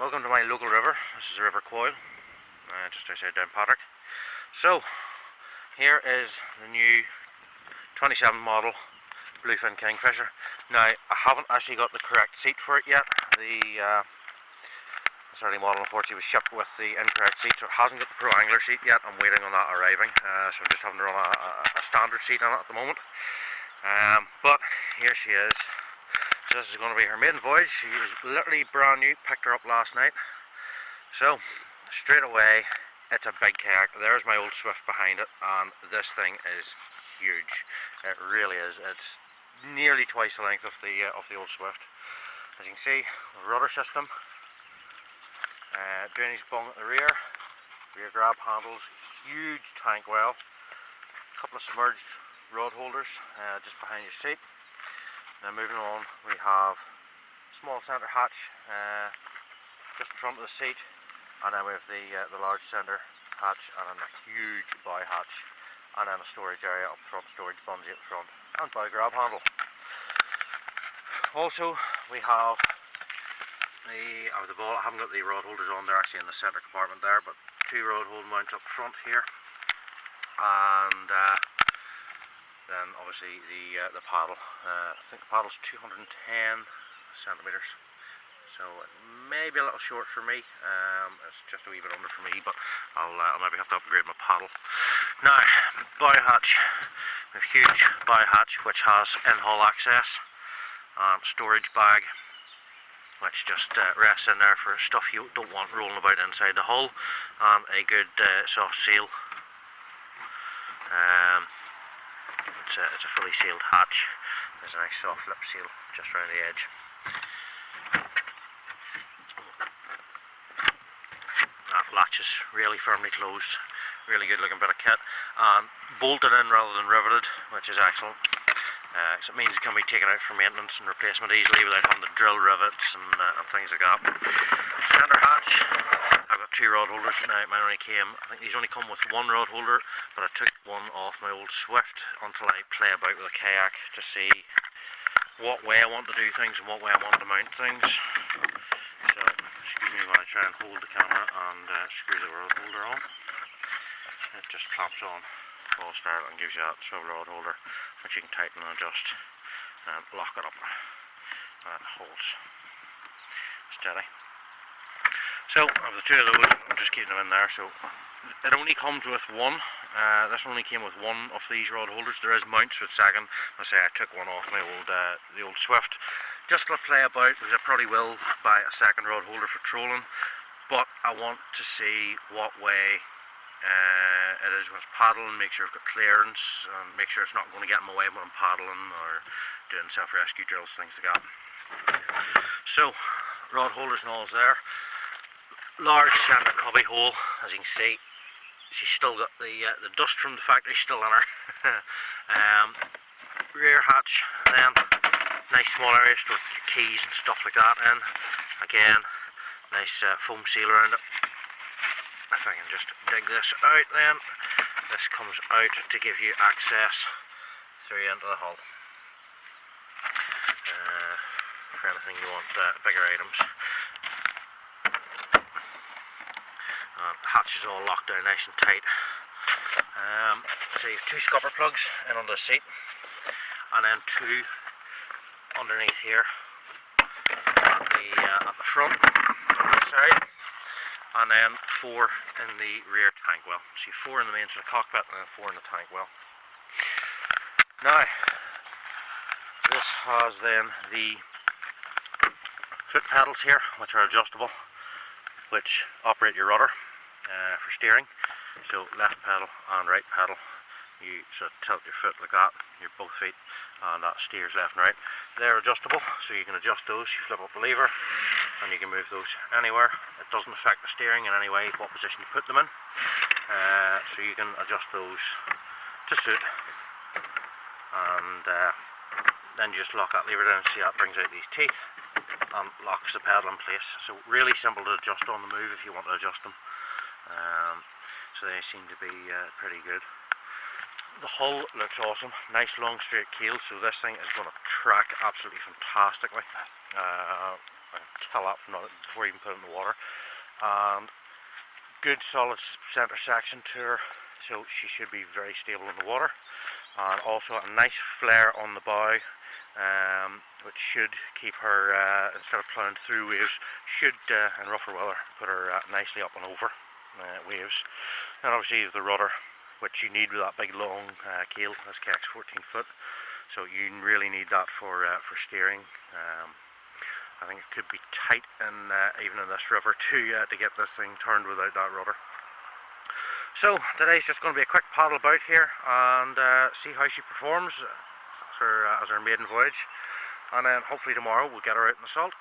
Welcome to my local river. This is the River Coyle, just outside Downpatrick. So, here is the new 27 model Bluefin Kingfisher. Now, I haven't actually got the correct seat for it yet. This early model unfortunately was shipped with the incorrect seat, so it hasn't got the Pro Angler seat yet. I'm waiting on that arriving, so I'm just having to run a standard seat on it at the moment. But here she is. So this is going to be her maiden voyage. She is literally brand new, picked her up last night. So, straight away, it's a big kayak. There's my old Swift behind it, and this thing is huge. It really is. It's nearly twice the length of the old Swift. As you can see, the rudder system, drainage bung at the rear grab handles, huge tank well, a couple of submerged rod holders just behind your seat. Now moving on, we have a small centre hatch just in front of the seat, and then we have the large centre hatch and then a huge bow hatch, and then a storage area up front, storage bungee at the front, and bow grab handle. Also, we have the ball. I haven't got the rod holders on, they're actually in the centre compartment there, but two rod hold mounts up front here, and then obviously the paddle. I think the paddle's 210 centimetres, so it may be a little short for me. It's just a wee bit under for me, but I'll maybe have to upgrade my paddle. Now, bow hatch. We have a huge bow hatch which has in-hull access, storage bag which just rests in there for stuff you don't want rolling about inside the hull, and a good soft seal. It's a fully sealed hatch. There's a nice soft lip seal just around the edge. That latch is really firmly closed. Really good looking bit of kit, and bolted in rather than riveted, which is excellent. So it means it can be taken out for maintenance and replacement easily without having to drill rivets and things like that. Centre hatch, I've got two rod holders now. Mine only came, I think these only come with one rod holder, but I took one off my old Swift until I play about with a kayak to see what way I want to do things and what way I want to mount things. So, excuse me while I try and hold the camera and screw the rod holder on. It just clamps on full start and gives you that swivel rod holder, which you can tighten and adjust and lock it up, and it holds steady. So I have the two of those. I'm just keeping them in there. So it only comes with one. This only came with one of these rod holders. There is mounts with second. I say I took one off my the old Swift just to play about, because I probably will buy a second rod holder for trolling, but I want to see what way it is with paddling, make sure I've got clearance, and make sure it's not going to get in my way when I'm paddling or doing self-rescue drills, things like that. So, rod holders and all is there. Large centre cubby hole, as you can see. She's still got the dust from the factory still in her. Rear hatch, then nice small area to store keys and stuff like that in. Again, nice foam seal around it. If I can just dig this out, then this comes out to give you access through into the hull for anything you want, bigger items. The hatch is all locked down nice and tight. So you have two scupper plugs in under the seat, and then two underneath here at the front, on the side, and then four in the rear tank well. So you have four in the main sort of cockpit and then four in the tank well. Now, this has then the foot pedals here, which are adjustable, which operate your rudder for steering. So left pedal and right pedal, you sort of tilt your foot like that, both feet, and that steers left and right. They're adjustable, so you can adjust those. You flip up the lever and you can move those anywhere. It doesn't affect the steering in any way, what position you put them in. So you can adjust those to suit, and then you just lock that lever down. See, that brings out these teeth and locks the pedal in place. So really simple to adjust on the move if you want to adjust them. So they seem to be pretty good. The hull looks awesome, nice long straight keel, so this thing is going to track absolutely fantastically. I can tell that from before you even put it in the water. And good solid centre section to her, so she should be very stable in the water. And also a nice flare on the bow, which should keep her, instead of ploughing through waves, should in rougher weather put her nicely up and over waves. And obviously the rudder, which you need with that big long keel. This kayak's 14 foot, so you really need that for steering. I think it could be tight even in this river to get this thing turned without that rudder. So today's just going to be a quick paddle about here and see how she performs as her maiden voyage, and then hopefully tomorrow we'll get her out in the salt.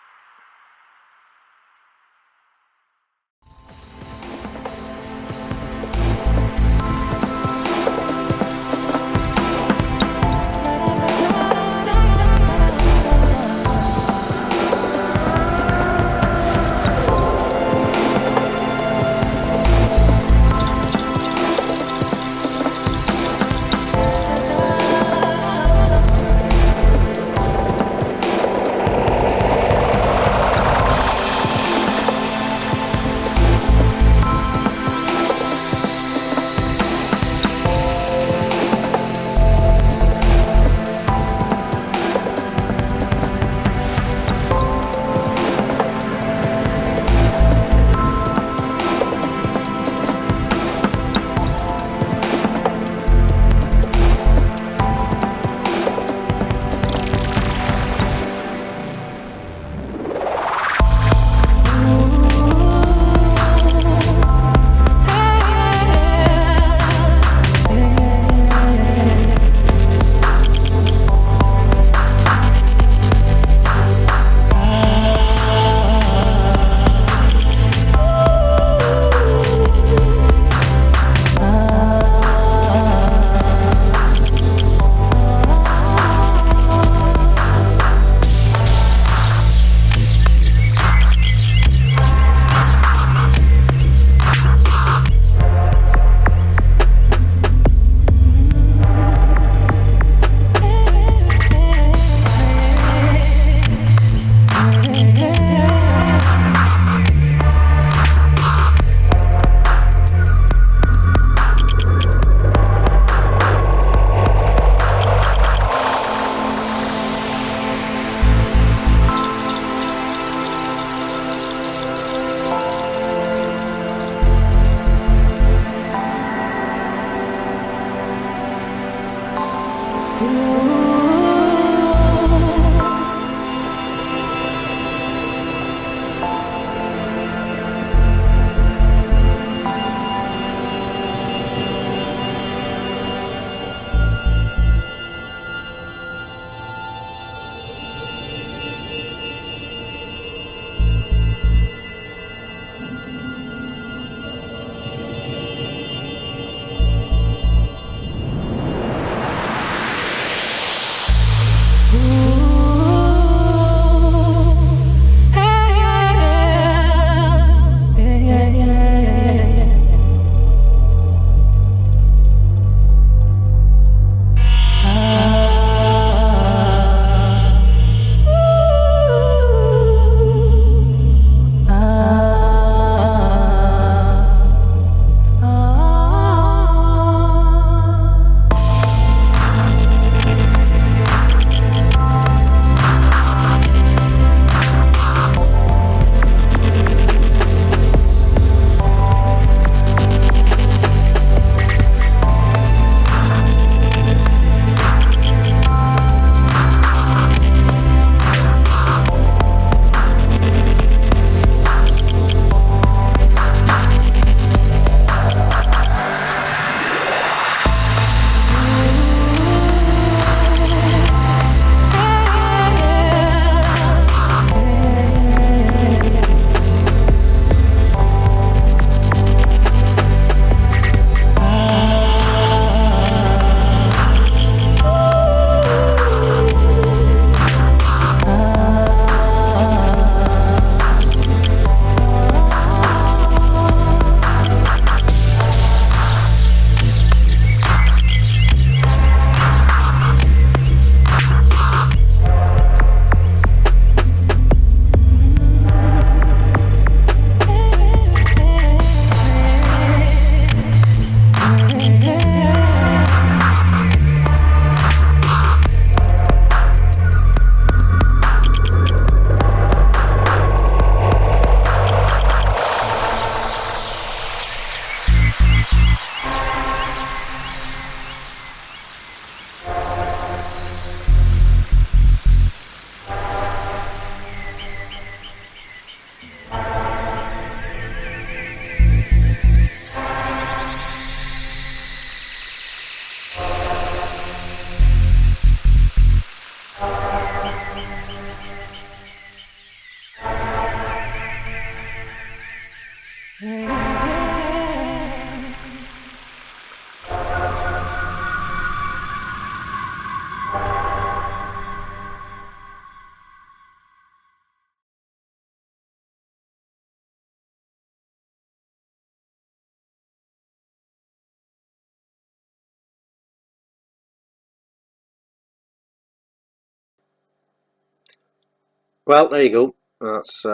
Well, there you go. That's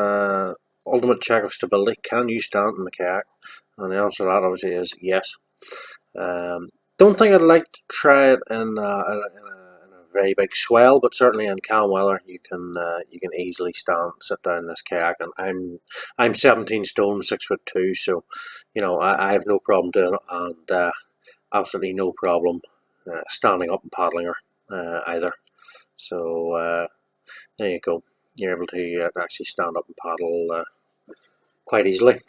ultimate check of stability. Can you stand in the kayak? And the answer to that obviously is yes. Um, don't think I'd like to try it in a very big swell, but certainly in calm weather you can easily stand sit down in this kayak. And I'm 17 stone, 6'2", so I have no problem doing it, and absolutely no problem standing up and paddling her either. So there you go. You're able to actually stand up and paddle quite easily.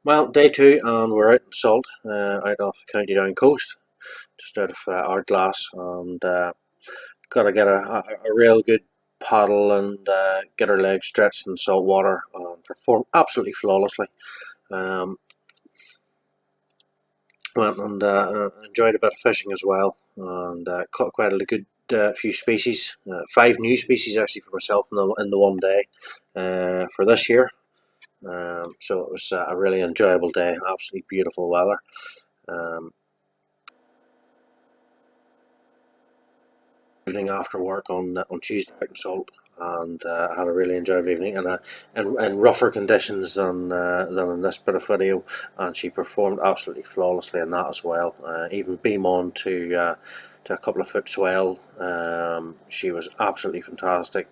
Well, day two, and we're out in Salt, out off the County Down coast, just out of Ardglass, and got to get a real good paddle and get our legs stretched in salt water and perform absolutely flawlessly. Um, Went and enjoyed a bit of fishing as well, and caught quite a good few species, five new species actually for myself in the one day for this year. So it was a really enjoyable day, absolutely beautiful weather. Um, Evening after work on Tuesday out in Salt, and I had a really enjoyable evening in rougher conditions than in this bit of video, and she performed absolutely flawlessly in that as well. Even beam on to a couple of foot swell. She was absolutely fantastic,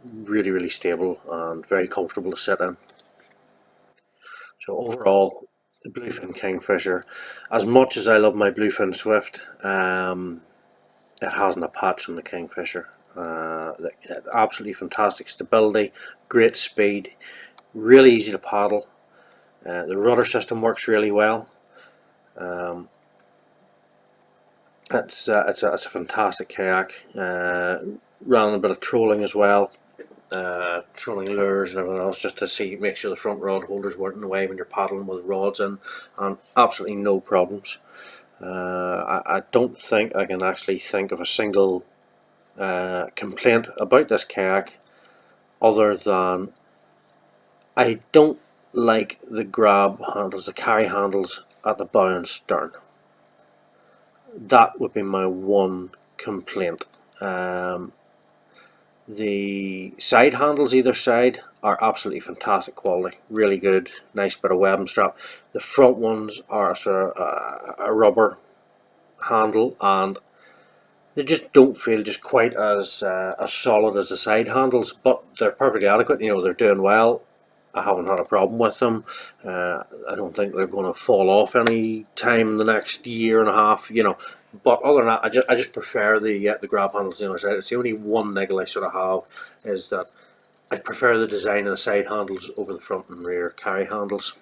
really stable and very comfortable to sit in. So overall, the Bluefin Kingfisher, as much as I love my Bluefin Swift, it hasn't a patch on the Kingfisher. Absolutely fantastic stability, great speed, really easy to paddle. The rudder system works really well. Um, it's a fantastic kayak. Ran a bit of trolling as well, trolling lures and everything else, just to make sure the front rod holders weren't in the way when you're paddling with rods in, and absolutely no problems. I don't think I can actually think of a single complaint about this kayak other than I don't like the grab handles, the carry handles at the bow and stern. That would be my one complaint. Um, the side handles either side are absolutely fantastic quality, really good, nice bit of webbing strap. The front ones are sort of a rubber handle, and they just don't feel just quite as solid as the side handles, but they're perfectly adequate. They're doing well. I haven't had a problem with them. I don't think they're going to fall off any time in the next year and a half. But other than that, I just prefer the grab handles on the other side. It's the only one niggle I sort of have, is that I prefer the design of the side handles over the front and rear carry handles.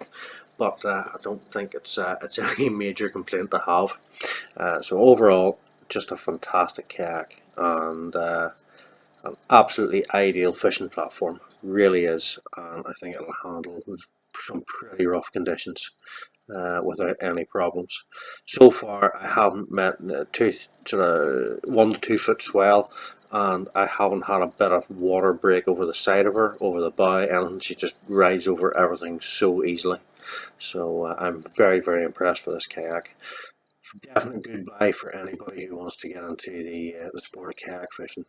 But I don't think it's any major complaint to have. So overall, just a fantastic kayak, and an absolutely ideal fishing platform. Really is, and I think it'll handle some pretty rough conditions without any problems. So far, I haven't met sort of 1 to 2 foot swell, and I haven't had a bit of water break over the side of her, over the bow, and she just rides over everything so easily. So I'm very impressed with this kayak. Definitely good buy for anybody who wants to get into the sport of kayak fishing.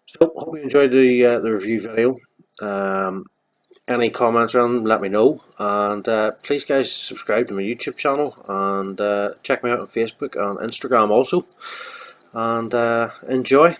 So hope you enjoyed the review video. Um, any comments on, let me know, and please guys subscribe to my YouTube channel, and check me out on Facebook and Instagram also, and enjoy.